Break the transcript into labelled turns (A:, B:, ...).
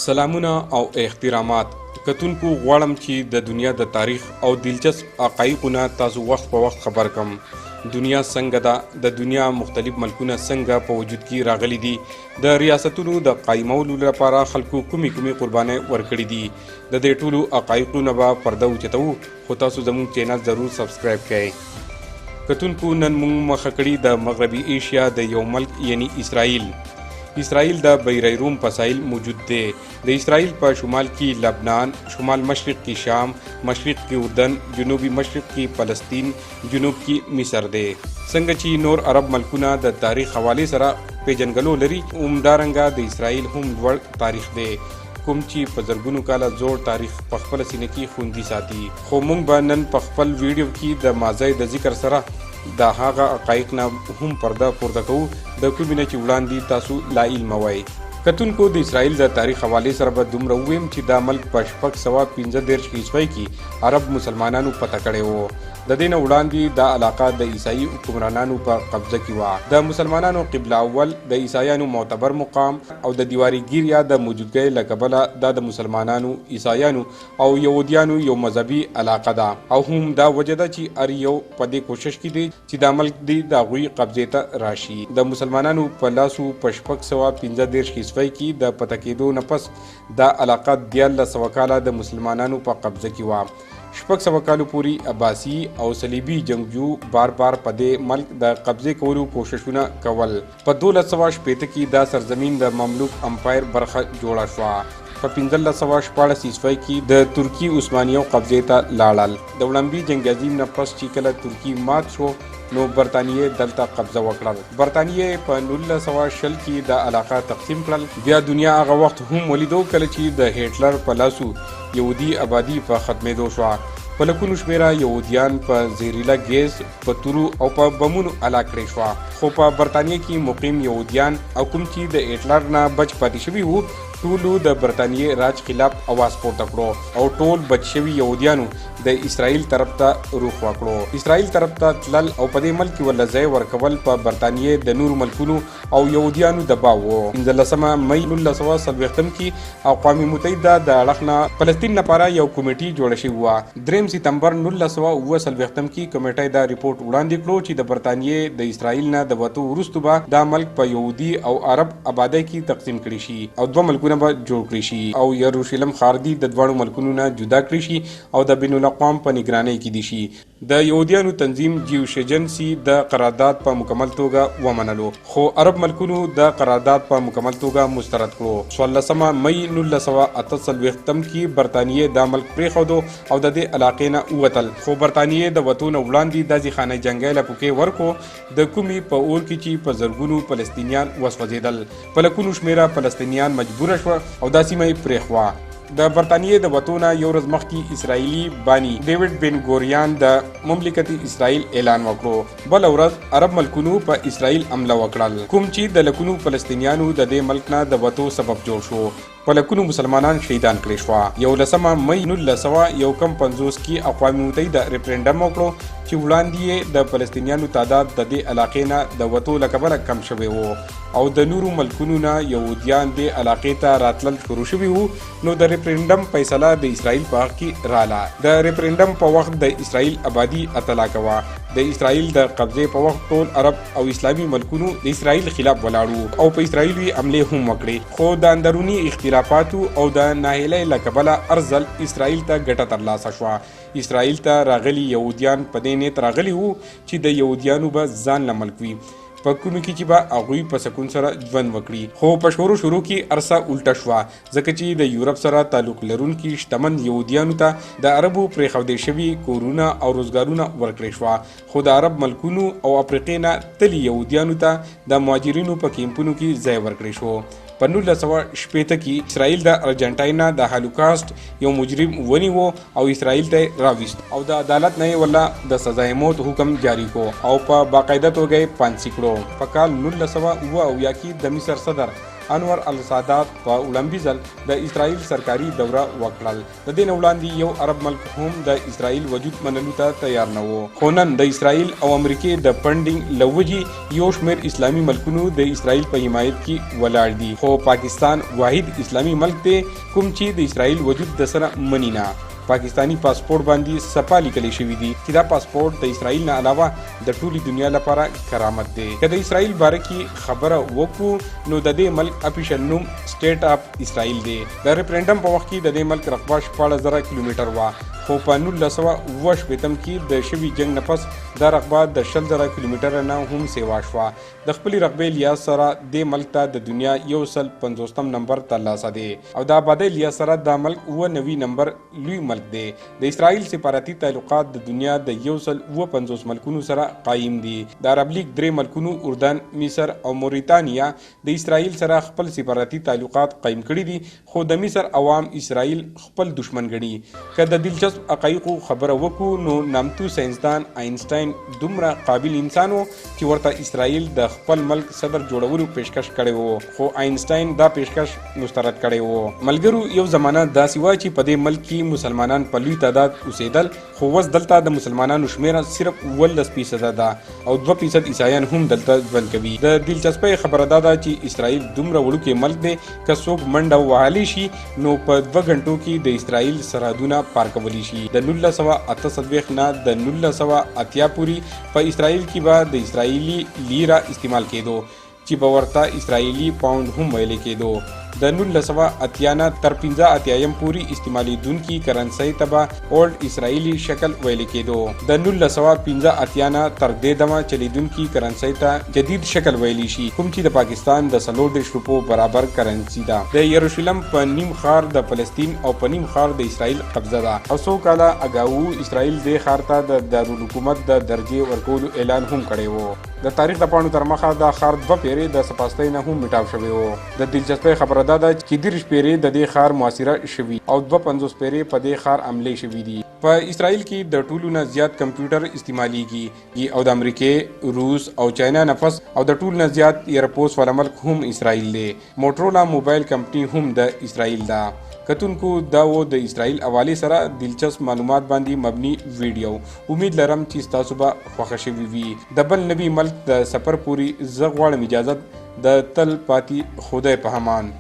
A: سلامونه او احترامات کتونکو غواړم چې د دنیا د تاریخ او دلچسپ حقایقونه تاسو وخت په وخت خبر کم. دنیا څنګه ده، د دنیا مختلف ملکونه څنګه په وجود کې راغلي دي، د ریاستونو د قایمولو لپاره خلکو کومې قربانۍ ورکړي دي. د دې ټولو حقایقو نه به پرده اوچتو، خو تاسو زموږ چینل ضرور سبسکرایب کړئ. کتونکو نن موږ مخه کړي د مغربي ایشیا د یو ملک یعنی اسرائیل. اسرائیل د بحیره روم په ساحل موجود دی. د اسرائیل په شمال کې لبنان، شمال مشرق کې شام، مشرق کې اردن، جنوبي مشرق کې فلسطین، جنوب کې مصر دی. څنګه چې نور عرب ملکونه د تاریخ حواله سره پیژنګلو لري، همدارنګه د اسرائیل هم لوړ تاریخ دی، کوم چې په زرګونو کاله زوړ تاریخ په خپل سینې کې خوندي ساتي. خو موږ به نن په خپل ویډیو کې د ماضی د ذکر سره د هغه حقایق نه هم پرده پورته کوو د کومې نه چې وړاندې تاسو لا علم وای. کتونکو د اسرائیل د تاریخ حواله سره به دومره وویم چې دا ملک په 1615 عیسوي کې عرب مسلمانانو فتح کړی و. د دې نه وړاندې دا علاقه د عیسائی حکمرانانو په قبضه کې وه. د مسلمانانو قبله اول د عیسایانو معتبر مقام او د دیواری ګیر یا د موجودګۍ له کبله دا د مسلمانانو، عیسایانو او یهودیانو یو مذهبي علاقه ده، او هم دا وجه ده چې هر یو په دې کوشش کې دی چې دا ملک دی د هغوی قبضې ته راشي. د مسلمانانو په لاسو په 1615 عیسوي کې د پته کېدو نه پس دا علاقه 1300 کاله د مسلمانانو په قبضه کې وه. 600 کالو پورې عباسی او صلیبي جنگجو بار په دې ملک د قبضې کولو کوششونه کول. په 1260 کې دا سرزمین د مملوک امپایر برخه جوړه شوه. په 1514 عیسوي کې د ترکی عثمانیو قبضې ته لاړل. د وړاندې جنگ عظیم نه پس چې کله ترکی مات شو، نو برطانیې دلته قبضه وکړل. برطانیې په 1920 کې د علاقه تقسیم کړل. بیا دنیا هغه وخت هم ولیدو کله چې د هټلر په لاسو یهودي آبادی په ختمېدو شوه. په لکونو شمیره یهودیان په زهریلا ګیس، په تورو او په بمونو هلاک کړای شوه. خو په برطانیې کې مقیم یهودیان او کوم چې د هټلر نه بچ پاتې شوي وو، ټولو د برطانیې راج خلاف اواز پورته کړو او ټول بچ شوي یهودیانو د اسرائیل طرف ته روخ وکړو. اسرائیل طرف ته تلل او په دې ملک ول ځای ورکول په برطانیې د نور ملکونو او یهودیانو دباو وو. 15 مئی 1940 کې اقوام متحده د اړخنه فلسطین لپاره یو کمیټه جوړه شوې وه. 3 سپتمبر 1940 کې کمیټه دا ریپورت وړاندې کړو چې د برطانیې د اسرائیل نه د وټو وروسته به دا ملک په یهودي او عرب آبادی کې تقسیم کړي شي او دوه ملکونه به جوړ کړي شي او یروشلم ښار دی د دوه ملکونو نه جدا کړي شي او د بین الاقوام په نگرانۍ کې دي شي. د یهودیانو تنظیم جیوش ایجنسی د قرارداد په مکمل توګه ومنلو، خو عرب ملکونو د قرارداد په مکمل توګه مسترد کړو. 16 مئی 1948 کې برطانیې دا ملک پرېښودو او د دې علاقې نه ووتل. خو برطانیې د وتو نه وړاندې د ځخانه جنګۍ له پوکې ورکو د کومې په اور کې چې په زرګونو فلسطینیان وسوځېدل. په لکونو شمیره فلسطینیان مجبوره شوه او دا سیمه یې پرېښوه. د برطانیې د وتونه یو ورځ مخکې اسرائیلي بانی ډیوډ بن ګوریان د مملکت اسرائیل اعلان وکړو. بل ورځ عرب ملکونو په اسرائیل حمله وکړل، کوم چې د لکونو فلسطینیانو د دې ملک نه د وتو سبب جوړ شو. په لکونو مسلمانان شهیدان کړي شوه. 11 مئی 1950 کې اقوام متحده ریفرنډم وکړو چې وړاندې د فلسطینیانو تعداد د دې علاقې نه د وتو له کبله کم شوی وو او د نورو ملکونو نه یهودیان دې علاقې ته راتلل شروع شوي وو. نو د ریفرنډم فیصله د اسرائیل په حق کې رااله. د ریفرنډم په وخت د اسرائیل آبادی اتلا کوه. د اسرائیل د قبضې په وخت ټول عرب او اسلامي ملکونو د اسرائیل خلاف ولاړو او په اسرائیل حملې هم وکړې. خو د اندروني اختلافاتو او د ناهیلۍ له کبله ارزل اسرائیل ته ګټه ترلاسه شوه. اسرائیل ته راغلي یهودیان په دې نیت راغلي وو چې د یهودیانو به ځان له ملک وي، په کومه کې چې به هغوی په سکون سره ژوند وکړي. خو په شروع کې ارسه الټه شوه، ځکه چې د یورپ سره تعلق لرونکي شتمن یهودیانو ته د عربو پرېښودې شوي کورونه او روزګارونه ورکړې شوه. خو د عرب ملکونو او افریقې نه تللي یهودیانو ته د مهاجرینو په کیمپونو کې ځای ورکړی شو. په 1960 کې اسرائیل د ارجنټاین نه د هالوکاست یو مجرم ونیو او اسرائیل ته راوست او د عدالت نه ولا د سزای موت حکم جاری کو او په باقاعده توګه پانسي کړو. په کال 1979 کې د مصر صدر انور السادات په وړاندې ځل د اسرائیل سرکاري دوره وکړل. د دې نه وړاندې یو عرب ملک هم د اسرائیل وجود منلو ته تیار نه و. خو نن د اسرائیل او امریکې د فنډینګ له وجې یو شمېر اسلامي ملکونو د اسرائیل په حمایت کې ولاړ دي. خو پاکستان واحد اسلامي ملک دی کوم چې د اسرائیل وجود د سره مني نه. پاکستانی پاسپورت باندې صفا لیکل شوی دی چې دا پاسپورت د اسرائیل نه علاوه د ټولي دنیا لپاره کرامت دی. که د اسرائیل باره کې خبره وکړو نو د دې ملک افیشل نوم سټیټ اف اسرائیل دی. د ریفرنډم په وخت کې د دې ملک رقبه 14,000 کیلومتر وه، خو په 1980 کې د شوي جنگ نه پس دا رقبه د 20,000 کیلومتر نه هم سیوا شوه. د خپلې رقبې لیاز سره دې ملک ته د دنیا 150 نمبر ترلاسه دی او د آبادۍ لیاز سره دا ملک 90 نمبر لوی ملک دی. د اسرائیل سفارتي تعلقات د دنیا د 150 ملکونو سره قایم دي. د عرب لیگ 3 ملکونو اردن، مصر او موریتانیا د اسرائیل سره خپل سفارتي تعلقات قایم کړي دي، خو د مصر عوام اسرائیل خپل دشمن ګڼي. که د دلچسپ حقایقو خبره وکړو نو نامتو ساينسدان آینسټاین دومره قابل انسان و چې ورته اسرائیل د خپل ملک صدر جوړولو پیشکش کړی و، خو آینسټاین دا پیشکش مسترد کړی و. ملګرو یو زمانہ داسې وه چې په دې ملک کې مسلمانان په لوی تعداد اوسېدل، خو اوس دلته د مسلمانانو شمیره صرف 19% ده او 2% عیسایان هم دلته ژوند کوي. د دلچسپۍ خبره دا ده چې اسرائیل دومره وړوکی ملک دی که څوک منډه وهلی شي نو په 2 غنټو کې د اسرائیل سرحدونه پار کولی شي. د 1948 نه د 1980 پورې په اسرائیل کې به د اسرائیلي لیره استعمال کېدو چې به ورته اسرائیلي پاوند هم ویل کېدو. د 1980 نه تر 85 پورې استعمالیدونکي کرنسۍ ته به اولډ اسرائیلي شکل ویل کېدو. د 1985 نه تر دې دمه چلیدونکي کرنسۍ ته جدید شکل ویلی شي، کوم چې د پاکستان د 40 روپو برابر کرنسي ده. د یروشلم په نیم ښار د فلسطین او په نیم ښار د اسرائیل قبضه ده او څو کاله اګاو اسرائیل دې ښار ته د دارالحکومت د درجې ورکولو اعلان هم کړی و. د تاریخ د پاڼو تر مخه دا ښار 2 پیرې د سپاستۍ نه هم میټاو شوی و. د دلچسپۍ خبره دا ده چې 30 پیرې د دې ښار محاصره شوي او 52 پیرې په دې ښار حملې شوي دي. په اسرائیل کې د ټولو نه زیات کمپیوټر استعمالیږي او د امریکې، روس او چاینا نه پس او د ټولو نه زیات ایرپوس والا ملک هم اسرائیل دی. موټرولا موبایل کمپنی هم د اسرائیل ده. کتونکو دا و د اسرائیل حوالې سره دلچسپ معلومات باندې مبني ویډیو. امید لرم چې تاسو به خوښه شوي وي. د بل نوي ملک د سفر پورې زه غواړم اجازت د تل پاتې خدای په امان.